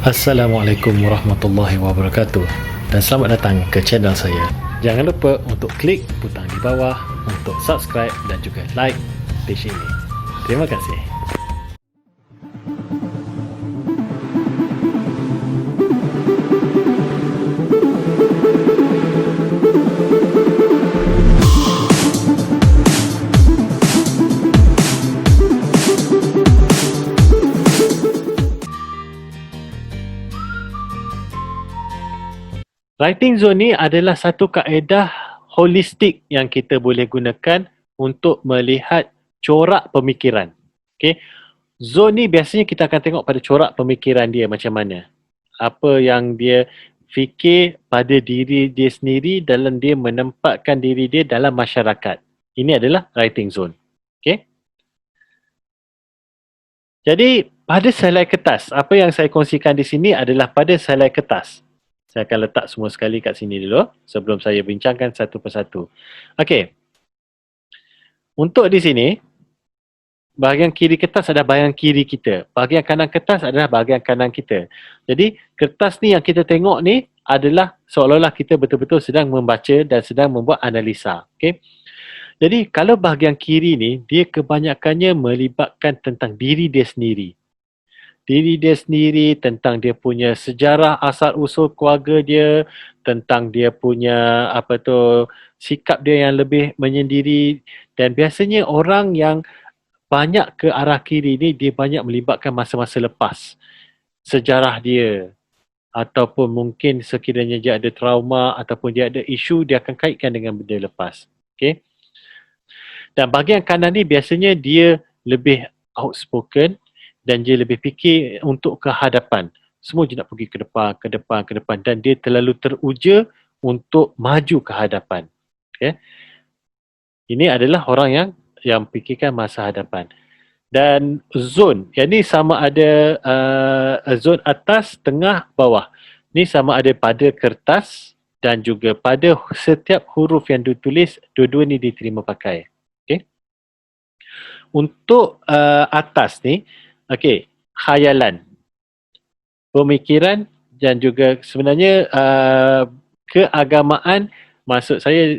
Assalamualaikum warahmatullahi wabarakatuh dan selamat datang ke channel saya. Jangan lupa untuk klik butang di bawah untuk subscribe dan juga like page ini. Terima kasih. Writing zone ni adalah satu kaedah holistik yang kita boleh gunakan untuk melihat corak pemikiran. Okay. Zone ni biasanya kita akan tengok pada corak pemikiran dia macam mana. Apa yang dia fikir pada diri dia sendiri dalam dia menempatkan diri dia dalam masyarakat. Ini adalah writing zone. Okay. Jadi pada selai kertas, apa yang saya kongsikan di sini adalah pada selai kertas. Saya akan letak semua sekali kat sini dulu sebelum saya bincangkan satu persatu. Okey. Untuk di sini, bahagian kiri kertas adalah bahagian kiri kita. Bahagian kanan kertas adalah bahagian kanan kita. Jadi, kertas ni yang kita tengok ni adalah seolah-olah kita betul-betul sedang membaca dan sedang membuat analisa. Okey. Jadi, kalau bahagian kiri ni, dia kebanyakannya melibatkan tentang diri dia sendiri. Diri dia sendiri, tentang dia punya sejarah asal-usul keluarga dia, tentang dia punya sikap dia yang lebih menyendiri, dan biasanya orang yang banyak ke arah kiri ni dia banyak melibatkan masa-masa lepas. Sejarah dia ataupun mungkin sekiranya dia ada trauma ataupun dia ada isu, dia akan kaitkan dengan benda lepas. Okey. Dan bahagian kanan ni biasanya dia lebih outspoken dan dia lebih fikir untuk ke hadapan. Semua dia nak pergi ke depan, ke depan, ke depan, dan dia terlalu teruja untuk maju ke hadapan. Okay. Ini adalah orang yang fikirkan masa hadapan. Dan zone, yang ni sama ada zone atas, tengah, bawah. Ni sama ada pada kertas dan juga pada setiap huruf yang ditulis, dua-dua ni diterima pakai. Okay. Untuk atas ni, okey, khayalan, pemikiran dan juga sebenarnya keagamaan, maksud saya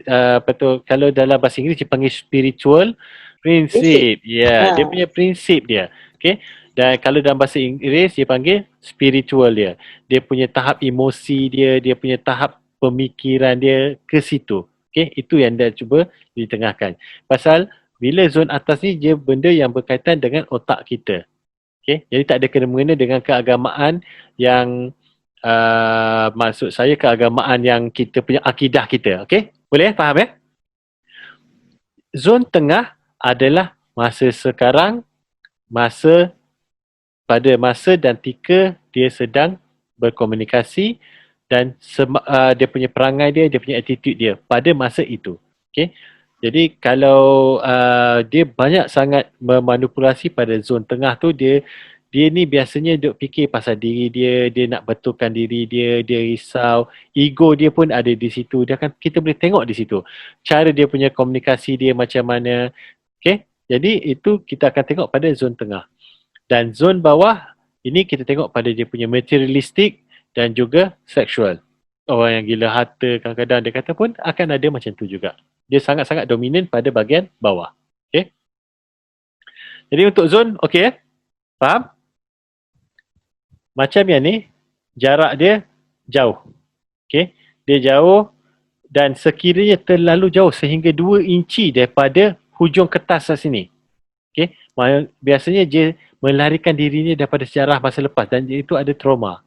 kalau dalam bahasa Inggeris dipanggil spiritual prinsip. Ya, dia punya prinsip dia. Okey. Dan kalau dalam bahasa Inggeris dia panggil spiritual dia. Dia punya tahap emosi dia, dia punya tahap pemikiran dia ke situ. Okey, itu yang dia cuba ditengahkan. Pasal bila zon atas ni dia benda yang berkaitan dengan otak kita. Okay. Jadi tak ada kena-mengena dengan keagamaan yang maksud saya keagamaan yang kita punya akidah kita. Okay? Boleh faham ya? Zon tengah adalah masa sekarang, pada masa dan ketika dia sedang berkomunikasi dan dia punya perangai dia punya attitude dia pada masa itu. Okay? Jadi kalau dia banyak sangat memanipulasi pada zon tengah tu, dia ni biasanya duk fikir pasal diri dia, dia nak betulkan diri dia, dia risau, ego dia pun ada di situ. Kita boleh tengok di situ cara dia punya komunikasi dia macam mana. Okay? Jadi itu kita akan tengok pada zon tengah. Dan zon bawah ini kita tengok pada dia punya materialistik dan juga seksual. Orang yang gila harta kadang-kadang dia kata pun akan ada macam tu juga. Dia sangat-sangat dominan pada bahagian bawah. Okay. Jadi untuk zon, okay. Faham? Macam yang ni, jarak dia jauh. Okay. Dia jauh dan sekiranya terlalu jauh sehingga 2 inci daripada hujung kertas sini. Okay. Biasanya dia melarikan dirinya daripada sejarah masa lepas dan itu ada trauma.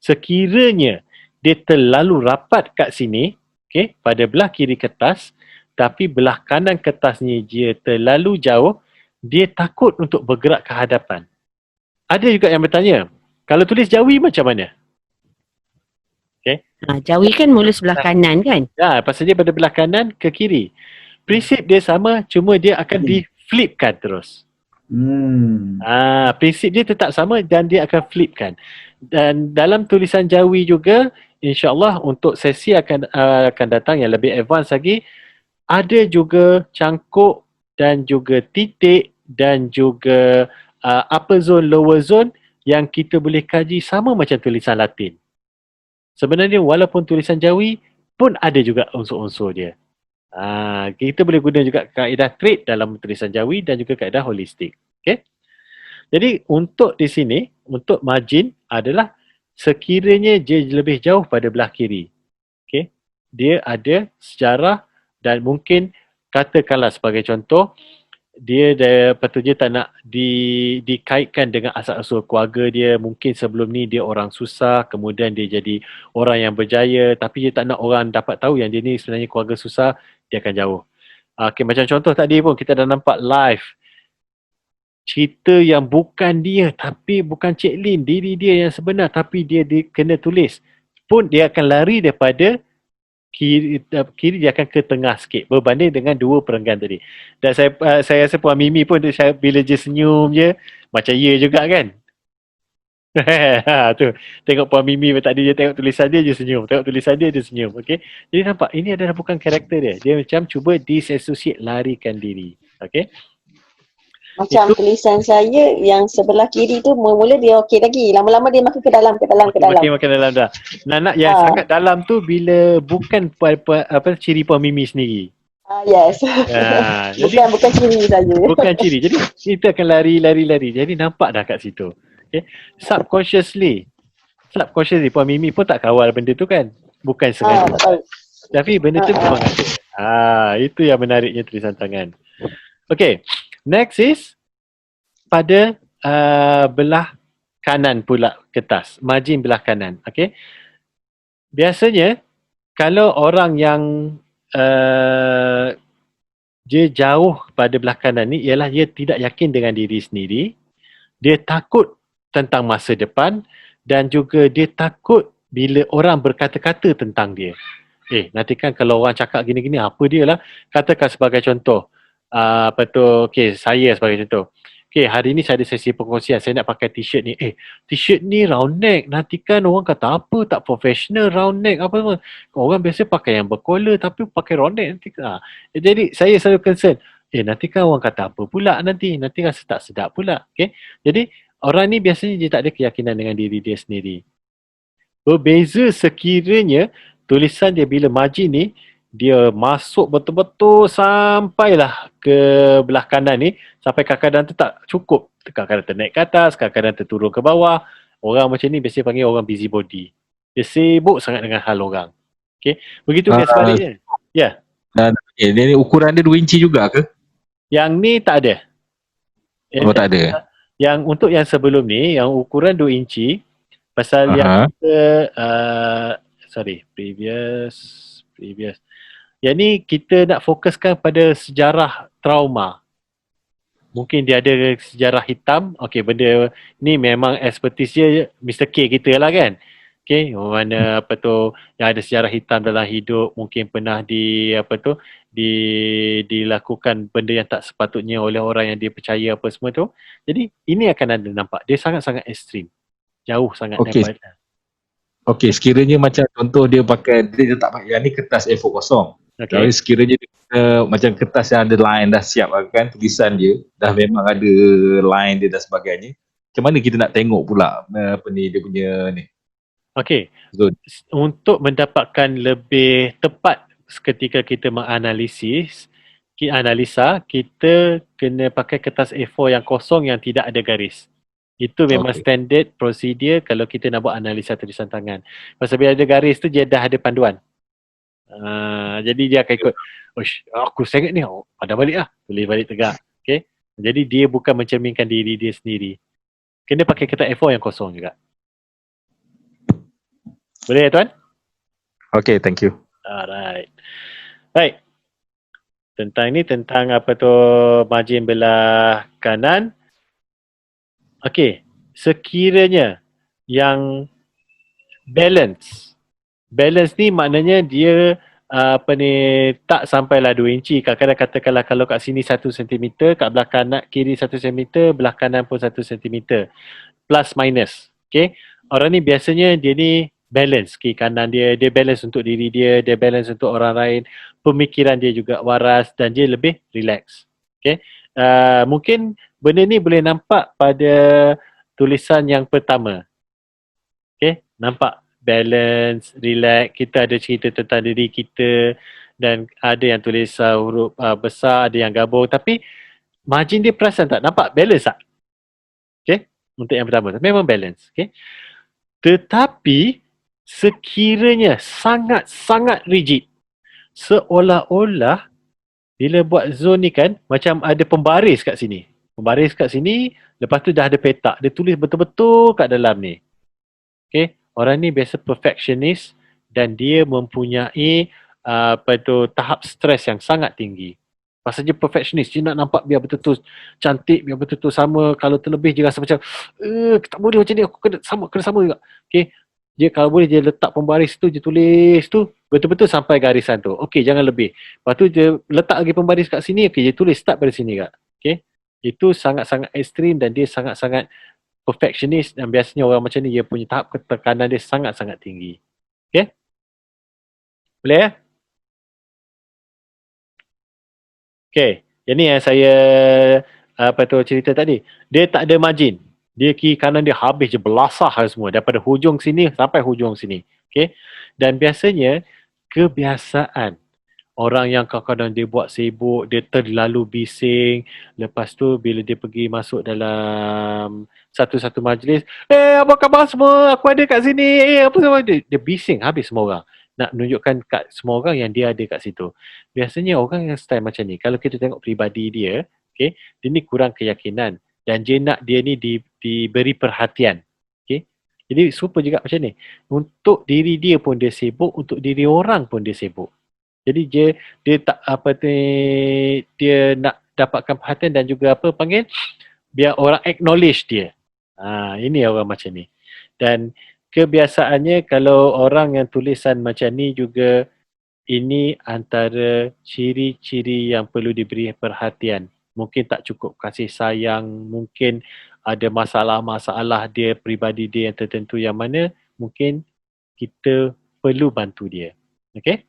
Sekiranya dia terlalu rapat kat sini, okay, pada belah kiri kertas, tapi belah kanan kertas ni dia terlalu jauh, dia takut untuk bergerak ke hadapan. Ada juga yang bertanya, kalau tulis Jawi macam mana? Okay. Jawi kan mula sebelah kanan kan? Ya, pasal dia pada belah kanan ke kiri. Prinsip dia sama, cuma dia akan di-flipkan terus. Prinsip dia tetap sama dan dia akan flipkan. Dan dalam tulisan Jawi juga, InsyaAllah untuk sesi akan datang yang lebih advance lagi, ada juga cangkuk dan juga titik dan juga upper zone, lower zone yang kita boleh kaji sama macam tulisan Latin. Sebenarnya walaupun tulisan Jawi pun ada juga unsur-unsur dia. Kita boleh guna juga kaedah trade dalam tulisan Jawi dan juga kaedah holistik. Okay? Jadi untuk di sini, untuk margin adalah sekiranya dia lebih jauh pada belah kiri. Okay? Dia ada sejarah dan mungkin katakanlah sebagai contoh, dia patutnya tak nak dikaitkan dengan asal-usul keluarga dia. Mungkin sebelum ni dia orang susah, kemudian dia jadi orang yang berjaya, tapi dia tak nak orang dapat tahu yang dia ni sebenarnya keluarga susah, dia akan jauh. Okay, macam contoh tadi pun kita dah nampak live cerita yang bukan dia, tapi bukan Cik Lin, diri dia yang sebenar, tapi dia kena tulis pun dia akan lari daripada kiri dia akan ke tengah sikit berbanding dengan dua perenggan tadi. Dan saya rasa Puan Mimi pun bila dia senyum je macam ya juga kan. Tu tengok Puan Mimi tadi dia tengok tulisan dia senyum, tengok tulisan dia senyum. Okey, jadi nampak ini adalah bukan karakter dia macam cuba disassociate, larikan diri. Okey, Macam itu, tulisan saya yang sebelah kiri tu mula-mula dia okey lagi. Lama-lama dia makin ke dalam. makin dalam dah. Nak yang sangat dalam tu bila bukan ciri Puan Mimi sendiri. Yes. Jadi bukan ciri saya. bukan ciri. Jadi kita akan lari. Jadi nampak dah kat situ. Okay. Subconsciously Puan Mimi pun tak kawal benda tu kan. Bukan sengaja. Tapi benda tu memang ada. Itu yang menariknya tulisan tangan. Okay. Next is pada belah kanan pula kertas. Margin belah kanan. Okay. Biasanya kalau orang yang dia jauh pada belah kanan ni ialah dia tidak yakin dengan diri sendiri. Dia takut tentang masa depan dan juga dia takut bila orang berkata-kata tentang dia. Nanti kan kalau orang cakap gini-gini apa dia lah. Katakan sebagai contoh. Saya sebagai contoh. Hari ni saya ada sesi perkongsian. Saya nak pakai t-shirt ni. T-shirt ni round neck. Nanti kan orang kata apa tak professional round neck apa semua. Orang biasa pakai yang bercollar tapi pakai round neck nanti. Jadi saya selalu concern. Nanti kan orang kata apa pula nanti rasa tak sedap pula. Jadi orang ni biasanya dia tak ada keyakinan dengan diri dia sendiri. Berbeza sekiranya tulisan dia bila margin ni dia masuk betul-betul sampailah ke belah kanan ni, sampai kadang-kadang tu tak cukup, kadang-kadang ternaik ke atas, kadang-kadang terturun ke bawah. Orang macam ni biasanya panggil orang busybody. Dia sibuk sangat dengan hal orang. Begitu dia sebaliknya. Ya. Dia ukuran dia 2 inci juga ke? Yang ni tak ada. Tak ada. Yang untuk yang sebelum ni, yang ukuran 2 inci, pasal yang kita, previous. Yang ni kita nak fokuskan pada sejarah trauma. Mungkin dia ada sejarah hitam. Benda ni memang expertise dia Mr. K kita lah kan. Mana yang ada sejarah hitam dalam hidup, mungkin pernah dilakukan benda yang tak sepatutnya oleh orang yang dia percaya apa semua tu. Jadi ini akan ada nampak. Dia sangat-sangat ekstrim. Jauh sangat daripada. Sekiranya macam contoh dia tak pakai yang ni kertas A4 kosong. Kalau sekiranya macam kertas yang ada line dah siap kan, tulisan dia dah memang ada line dia dan sebagainya. Macam mana kita nak tengok pula dia punya ni? Untuk mendapatkan lebih tepat ketika kita menganalisis, analisa, kita kena pakai kertas A4 yang kosong yang tidak ada garis. Itu memang standard prosedur kalau kita nak buat analisa tulisan tangan. Pasal bila ada garis tu dia dah ada panduan. Jadi dia akan ikut, aku sengit ni, padam balik lah, tulis balik tegak. Jadi dia bukan mencerminkan diri dia sendiri. Kena pakai kertas A4 yang kosong juga. Boleh ya tuan? Thank you. Alright. Baik. Tentang margin belah kanan. Sekiranya yang balance ni maknanya dia tak sampailah 2 inci. Kadang-kadang katakanlah kalau kat sini 1 cm, kat belah kanan kiri 1 cm, belah kanan pun 1 cm. Plus minus. Orang ni biasanya dia ni balance. Kiri kanan dia balance untuk diri dia balance untuk orang lain. Pemikiran dia juga waras dan dia lebih relax. Mungkin benda ni boleh nampak pada tulisan yang pertama. Okay, nampak balance, relax, kita ada cerita tentang diri kita dan ada yang tulis huruf besar, ada yang gabung, tapi margin dia perasan tak? Nampak balance tak? Okay, untuk yang pertama, memang balance. Okay, tetapi sekiranya sangat-sangat rigid, seolah-olah bila buat zone ni kan, macam ada pembaris kat sini. Pembaris kat sini, lepas tu dah ada petak. Dia tulis betul-betul kat dalam ni. Okay, orang ni biasa perfectionist dan dia mempunyai tahap stres yang sangat tinggi. Pasal dia perfectionist, dia nak nampak biar betul-betul cantik, biar betul-betul sama. Kalau terlebih dia rasa macam, tak boleh macam ni, aku kena sama juga. Okay, dia kalau boleh dia letak pembaris tu, dia tulis tu betul-betul sampai garisan tu. Okey, jangan lebih. Lepas tu dia letak lagi pembaris kat sini, okey, dia tulis start pada sini kak. Okey. Itu sangat-sangat ekstrim dan dia sangat-sangat perfectionist dan biasanya orang macam ni dia punya tahap ketekanan dia sangat-sangat tinggi. Okey? Boleh ya? Okey. Yang ni yang saya cerita tadi. Dia tak ada margin. Dia kiri kanan dia habis je belasah semua daripada hujung sini sampai hujung sini. Okey. Dan biasanya kebiasaan orang yang kadang-kadang dia buat sibuk, dia terlalu bising, lepas tu bila dia pergi masuk dalam satu-satu majlis, apa khabar semua, aku ada kat sini, apa semua, dia bising habis semua orang. Nak menunjukkan kat semua orang yang dia ada kat situ. Biasanya orang yang style macam ni, kalau kita tengok peribadi dia, okay, dia ni kurang keyakinan dan dia nak dia ni diberi perhatian. Okay. Jadi super juga macam ni. Untuk diri dia pun dia sibuk, untuk diri orang pun dia sibuk. Jadi dia tak dia nak dapatkan perhatian dan juga biar orang acknowledge dia. Ini orang macam ni. Dan kebiasaannya kalau orang yang tulisan macam ni juga, ini antara ciri-ciri yang perlu diberi perhatian. Mungkin tak cukup kasih sayang, mungkin ada masalah-masalah dia, peribadi dia yang tertentu yang mana mungkin kita perlu bantu dia. Okay?